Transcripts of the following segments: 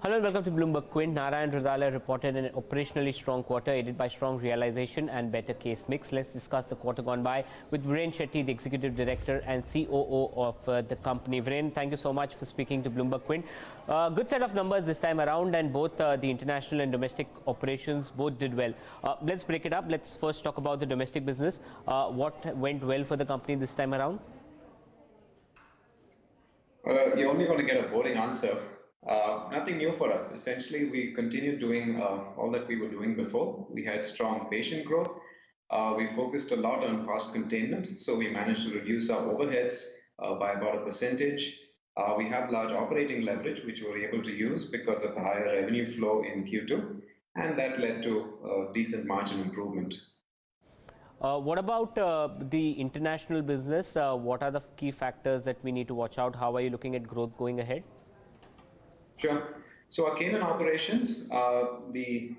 Hello and welcome to BloombergQuint. Narayana Hrudayalaya reported an operationally strong quarter aided by strong realization and better case mix. Let's discuss the quarter gone by with Viren Shetty, the Executive Director and COO of the company. Viren, thank you so much for speaking to BloombergQuint. Good set of numbers this time around, and both the international and domestic operations both did well. Let's break it up. Let's first talk about the domestic business. What went well for the company this time around? You're only going to get a boring answer. Nothing new for us. Essentially, we continued doing all that we were doing before. We had strong patient growth. We focused a lot on cost containment, so we managed to reduce our overheads by about a percentage. We have large operating leverage, which we were able to use because of the higher revenue flow in Q2, and that led to decent margin improvement. What about the international business? What are the key factors that we need to watch out? How are you looking at growth going ahead? Sure. So our Cayman operations, the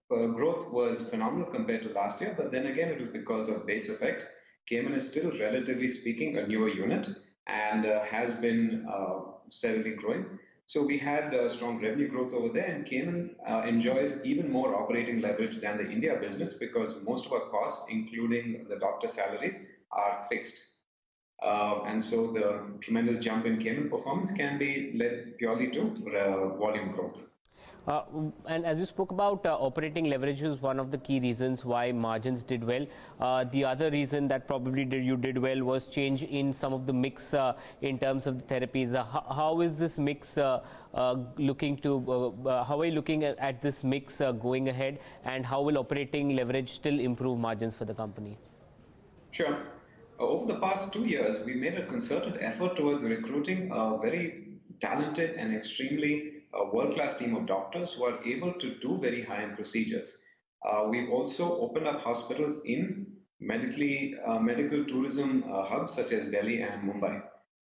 growth was phenomenal compared to last year, but then again, it was because of base effect. Cayman is still, relatively speaking, a newer unit and has been steadily growing. So we had strong revenue growth over there, and Cayman enjoys even more operating leverage than the India business because most of our costs, including the doctor salaries, are fixed. And so the tremendous jump in Cayman performance can be led purely to volume growth. And as you spoke about, operating leverage was one of the key reasons why margins did well. The other reason that probably you did well was change in some of the mix in terms of the therapies. How is this mix looking to, how are you looking at this mix going ahead, and how will operating leverage still improve margins for the company? Sure. Over the past 2 years, we made a concerted effort towards recruiting a very talented and extremely world-class team of doctors who are able to do very high-end procedures. We've also opened up hospitals in medical tourism hubs such as Delhi and Mumbai.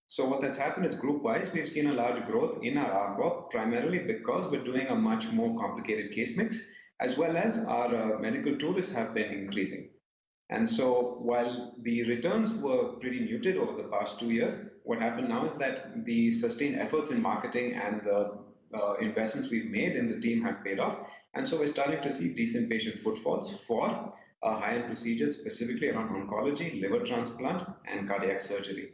So what that's happened is group-wise, we've seen a large growth in our ARPOB, primarily because we're doing a much more complicated case mix, as well as our medical tourists have been increasing. And so while the returns were pretty muted over the past 2 years, what happened now is that the sustained efforts in marketing and the investments we've made in the team have paid off. And so we're starting to see decent patient footfalls for high-end procedures, specifically around oncology, liver transplant, and cardiac surgery.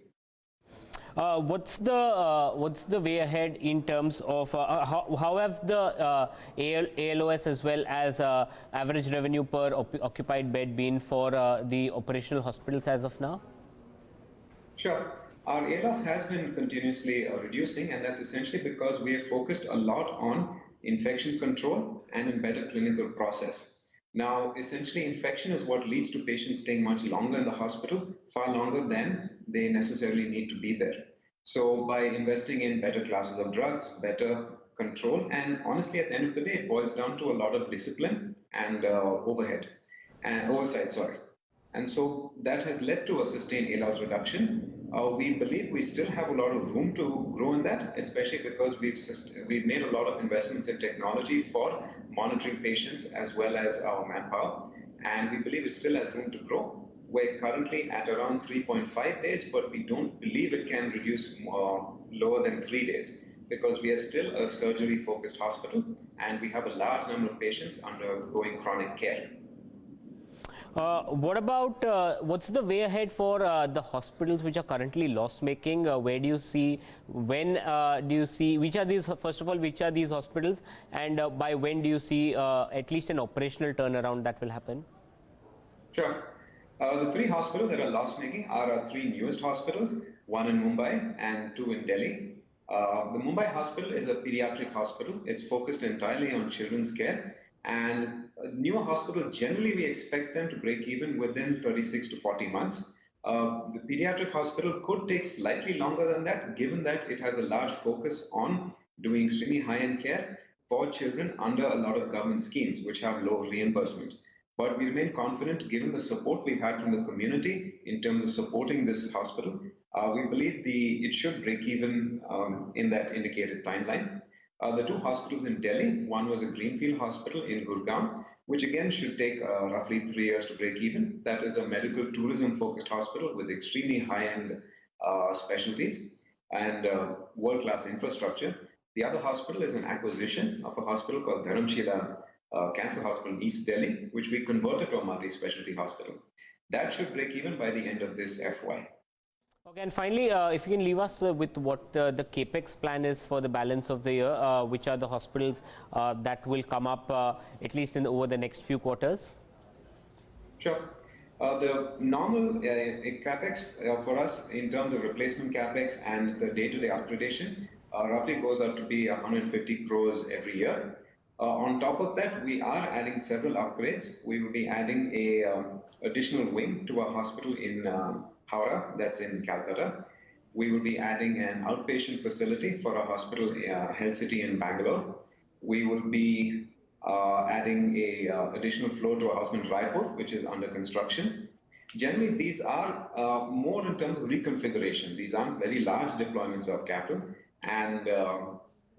What's the way ahead in terms of how have the ALOS as well as average revenue per occupied bed been for the operational hospitals as of now? Sure. Our ALOS has been continuously reducing, and that's essentially because we have focused a lot on infection control and in better clinical process. Now, essentially, infection is what leads to patients staying much longer in the hospital, far longer than they necessarily need to be there. So by investing in better classes of drugs, better control, and honestly, at the end of the day, it boils down to a lot of discipline and oversight, sorry. And so that has led to a sustained ALOS reduction. We believe we still have a lot of room to grow in that, especially because we've made a lot of investments in technology for monitoring patients as well as our manpower, and we believe it still has room to grow. We're currently at around 3.5 days, but we don't believe it can reduce lower than 3 days because we are still a surgery-focused hospital and we have a large number of patients undergoing chronic care. What about what's the way ahead for the hospitals which are currently loss-making? Where do you see, when do you see, which are these, first of all, which are these hospitals, and by when do you see at least an operational turnaround that will happen? Sure. The 3 hospitals that are loss-making are our 3 newest hospitals, one in Mumbai and 2 in Delhi. The Mumbai hospital is a pediatric hospital. It's focused entirely on children's care, and newer hospitals, generally we expect them to break even within 36 to 40 months. The pediatric hospital could take slightly longer than that, given that it has a large focus on doing extremely high-end care for children under a lot of government schemes, which have low reimbursement. But we remain confident, given the support we've had from the community in terms of supporting this hospital. We believe it should break even in that indicated timeline. The 2 hospitals in Delhi, one was a greenfield hospital in Gurgaon, which again should take roughly 3 years to break even. That is a medical tourism focused hospital with extremely high-end specialties and world-class infrastructure. The other hospital is an acquisition of a hospital called Dharamshila Cancer Hospital in East Delhi, which we converted to a multi-specialty hospital. That should break even by the end of this FY. Okay, and finally, if you can leave us with what the capex plan is for the balance of the year, which are the hospitals that will come up at least over the next few quarters? Sure. The normal capex for us in terms of replacement capex and the day-to-day upgradation roughly goes out to be 150 crores every year. On top of that, we are adding several upgrades. We will be adding a additional wing to our hospital in Howrah, that's in Calcutta. We will be adding an outpatient facility for our hospital, Health City in Bangalore. We will be adding a additional floor to our hospital in Raipur, which is under construction. Generally, these are more in terms of reconfiguration. These aren't very large deployments of capital, and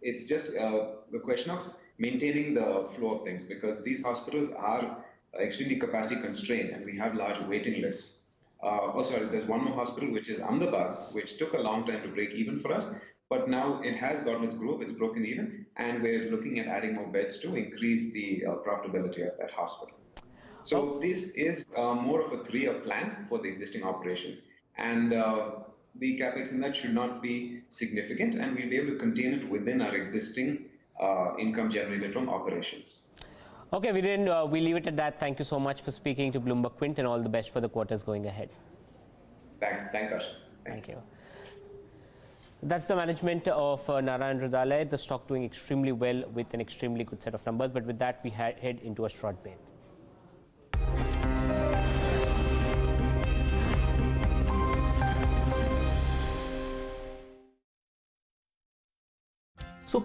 it's just the question of maintaining the flow of things, because these hospitals are extremely capacity constrained and we have large waiting lists. There's one more hospital, which is Ahmedabad, which took a long time to break even for us, but now it has gotten its groove, it's broken even, and we're looking at adding more beds to increase the profitability of that hospital. So this is more of a 3-year plan for the existing operations, and the capex in that should not be significant, and we'll be able to contain it within our existing income generated from operations. Okay, Viren, we leave it at that. Thank you so much for speaking to BloombergQuint, and all the best for the quarters going ahead. Thanks, Harsh. Thank you. That's the management of Narayana Hrudayalaya, the stock doing extremely well with an extremely good set of numbers. But with that, we head into a short break. So